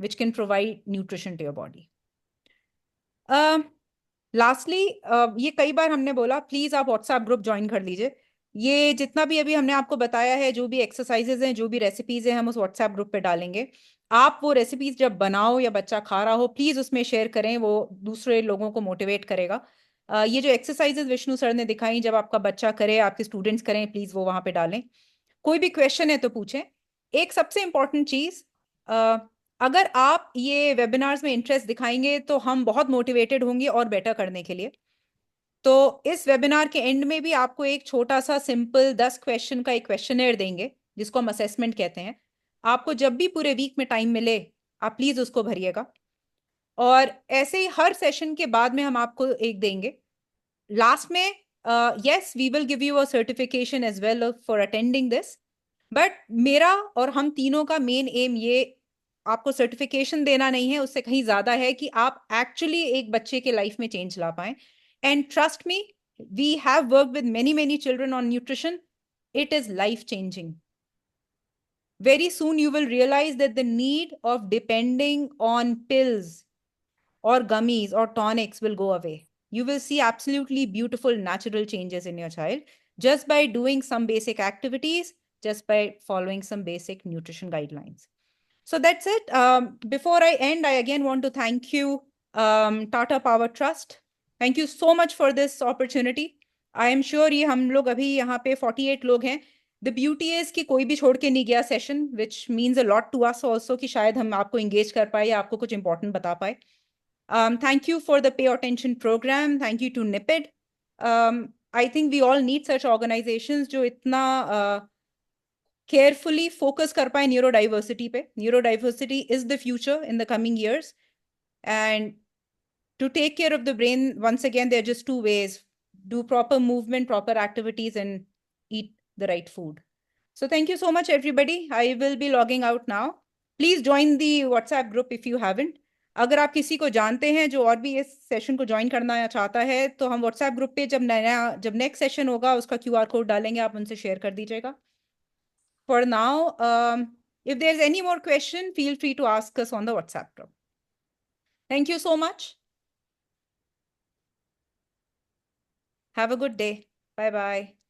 which can provide nutrition to your body. Lastly, ये कई बार हमने बोला, प्लीज आप व्हाट्सएप ग्रुप ज्वाइन कर लीजिए. ये जितना भी अभी हमने आपको बताया है, जो भी एक्सरसाइजेज हैं, जो भी रेसिपीज हैं, हम उस व्हाट्सएप ग्रुप पे डालेंगे. आप वो रेसिपीज जब बनाओ या बच्चा खा रहा हो, प्लीज उसमें शेयर करें, वो दूसरे लोगों को मोटिवेट करेगा. ये जो एक्सरसाइजेज विष्णु सर ने दिखाई, जब आपका बच्चा करे, आपके स्टूडेंट्स करें, प्लीज वो वहां पे डालें. कोई भी क्वेश्चन है तो पूछें. एक सबसे इंपॉर्टेंट चीज, अगर आप ये वेबिनार्स में इंटरेस्ट दिखाएंगे तो हम बहुत मोटिवेटेड होंगे और बेटर करने के लिए. तो इस वेबिनार के एंड में भी आपको एक छोटा सा सिंपल 10 क्वेश्चन का एक क्वेश्चनेयर देंगे, जिसको हम असेसमेंट कहते हैं. आपको जब भी पूरे वीक में टाइम मिले, आप प्लीज उसको भरिएगा. और ऐसे ही हर सेशन के बाद में हम आपको एक देंगे लास्ट में. yes, we will give you a certification as well for attending this. But मेरा और हम तीनों का मेन एम ये आपको सर्टिफिकेशन देना नहीं है, उससे कहीं ज्यादा है कि आप एक्चुअली एक बच्चे के लाइफ में चेंज ला पाए. And trust me, we have work with many many children on nutrition. It is life changing. Very soon you will realize that the need of depending on pills or gummies or tonics will go away. You will see absolutely beautiful natural changes in your child just by doing some basic activities, just by following some basic nutrition guidelines. So that's it. Before I end, I again want to thank you, Tata Power Trust. Thank you so much for this opportunity. I am sure ये हम लोग अभी यहाँ पे 48 लोग हैं. The beauty is कि कोई भी छोड़ के नहीं गया session, which means a lot to us also कि शायद हम आपको engage कर पाए या आपको कुछ important बता पाए. Thank you for the Pay Attention program. Thank you to NIPID. I think we all need such organizations जो इतना carefully focus कर पाए neurodiversity पे. Neurodiversity is the future in the coming years. And to take care of the brain, once again, there are just two ways: do proper movement, proper activities, and eat the right food. So thank you so much, everybody. I will be logging out now. Please join the WhatsApp group if you haven't. अगर आप किसी को जानते हैं जो और भी इस सेशन को ज्वाइन करना चाहता है, तो हम व्हाट्सएप ग्रुप पे जब नेक्स्ट सेशन होगा उसका QR कोड डालेंगे, आप उनसे शेयर कर दीजिएगा. For now, if there's any more question, feel free to ask us on the WhatsApp group. Thank you so much. Have a good day. Bye-bye.